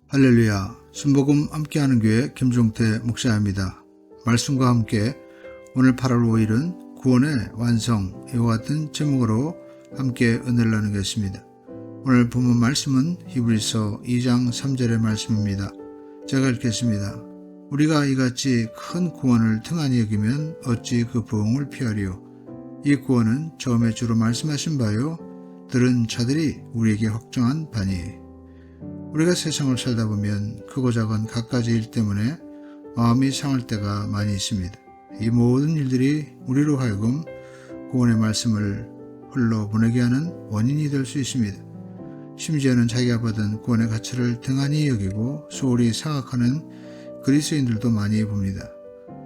할렐루야, 순복음 함께하는 교회 김종태 목사입니다. 말씀과 함께 오늘 8월 5일은 구원의 완성, 이와 같은 제목으로 함께 은혜를 나누겠습니다. 오늘 본문 말씀은 히브리서 2장 3절의 말씀입니다. 제가 읽겠습니다. 우리가 이같이 큰 구원을 등한히 여기면 어찌 그 부흥을 피하리요. 이 구원은 처음에 주로 말씀하신 바요, 들은 자들이 우리에게 확정한 바니. 우리가 세상을 살다 보면 크고 작은 갖가지 일 때문에 마음이 상할 때가 많이 있습니다. 이 모든 일들이 우리로 하여금 구원의 말씀을 흘러보내게 하는 원인이 될 수 있습니다. 심지어는 자기가 받은 구원의 가치를 등한히 여기고 소홀히 생각하는 그리스도인들도 많이 봅니다.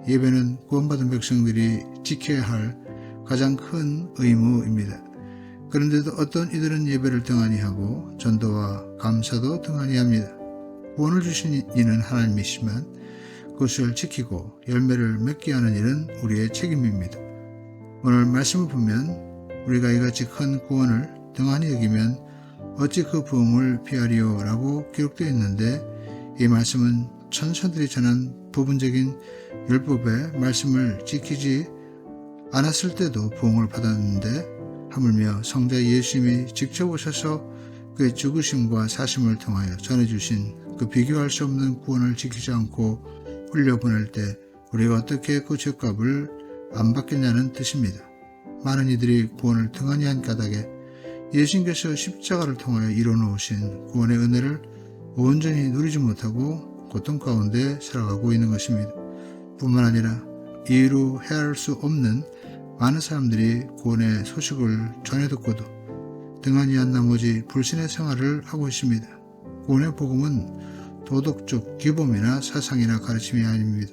예배는 구원받은 백성들이 지켜야 할 가장 큰 의무입니다. 그런데도 어떤 이들은 예배를 등한히 하고 전도와 감사도 등한히 합니다. 구원을 주신 이는 하나님이시지만 그것을 지키고 열매를 맺게 하는 일은 우리의 책임입니다. 오늘 말씀을 보면 우리가 이같이 큰 구원을 등한히 여기면 어찌 그 부흥을 피하리요 라고 기록되어 있는데, 이 말씀은 천사들이 전한 부분적인 율법의 말씀을 지키지 않았을 때도 부흥을 받았는데, 하물며 성자 예수님이 직접 오셔서 그의 죽으심과 사심을 통하여 전해주신 그 비교할 수 없는 구원을 지키지 않고 흘려보낼 때 우리가 어떻게 그 죄값을 안 받겠냐는 뜻입니다. 많은 이들이 구원을 등한히 한 까닭에 예수님께서 십자가를 통하여 이뤄놓으신 구원의 은혜를 온전히 누리지 못하고 고통 가운데 살아가고 있는 것입니다. 뿐만 아니라 이유로 헤아릴 수 없는 많은 사람들이 구원의 소식을 전해 듣고도 등한히 한 나머지 불신의 생활을 하고 있습니다. 구원의 복음은 도덕적 규범이나 사상이나 가르침이 아닙니다.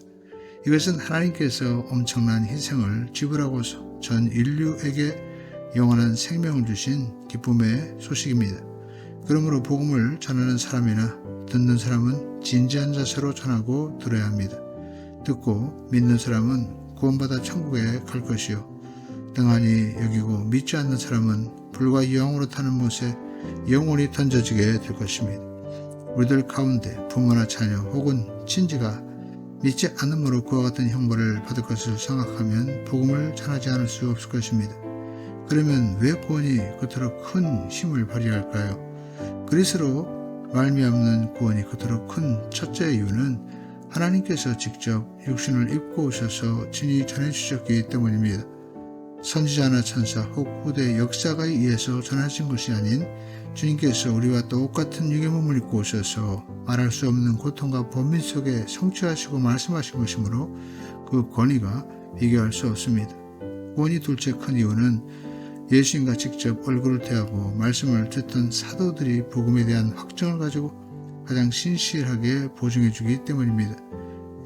이것은 하나님께서 엄청난 희생을 지불하고서 전 인류에게 영원한 생명을 주신 기쁨의 소식입니다. 그러므로 복음을 전하는 사람이나 듣는 사람은 진지한 자세로 전하고 들어야 합니다. 듣고 믿는 사람은 구원받아 천국에 갈 것이요, 등한히 여기고 믿지 않는 사람은 불과 유황으로 타는 못에 영원히 던져지게 될 것입니다. 우리들 가운데 부모나 자녀 혹은 친지가 믿지 않음으로 그와 같은 형벌을 받을 것을 생각하면 복음을 전하지 않을 수 없을 것입니다. 그러면 왜 구원이 그토록 큰 힘을 발휘할까요? 그리스도로 말미암는 구원이 그토록 큰 첫째 이유는 하나님께서 직접 육신을 입고 오셔서 친히 전해주셨기 때문입니다. 선지자나 천사 혹 후대 역사가에 의해서 전하신 것이 아닌 주님께서 우리와 똑같은 육의 몸을 입고 오셔서 말할 수 없는 고통과 번민 속에 성취하시고 말씀하신 것이므로 그 권위가 비교할 수 없습니다. 구원이 둘째 큰 이유는 예수님과 직접 얼굴을 대하고 말씀을 듣던 사도들이 복음에 대한 확정을 가지고 가장 신실하게 보증해 주기 때문입니다.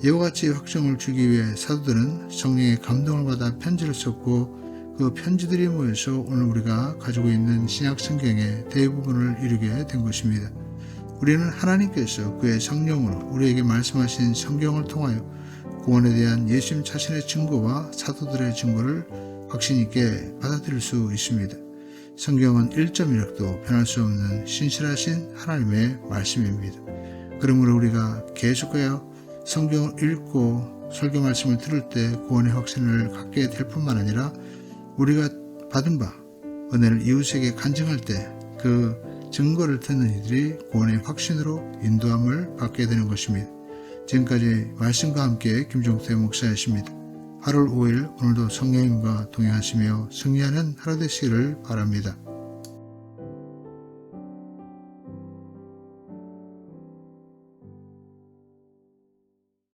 이와 같이 확정을 주기 위해 사도들은 성령의 감동을 받아 편지를 썼고, 그 편지들이 모여서 오늘 우리가 가지고 있는 신약 성경의 대부분을 이루게 된 것입니다. 우리는 하나님께서 그의 성령으로 우리에게 말씀하신 성경을 통하여 구원에 대한 예수님 자신의 증거와 사도들의 증거를 확신 있게 받아들일 수 있습니다. 성경은 1.1획도 변할 수 없는 신실하신 하나님의 말씀입니다. 그러므로 우리가 계속하여 성경을 읽고 설교 말씀을 들을 때 구원의 확신을 갖게 될 뿐만 아니라 우리가 받은 바 은혜를 이웃에게 간증할 때 그 증거를 듣는 이들이 구원의 확신으로 인도함을 받게 되는 것입니다. 지금까지 말씀과 함께 김종태 목사였습니다. 8월 5일 오늘도 성령님과 동행하시며 승리하는 하루 되시기를 바랍니다.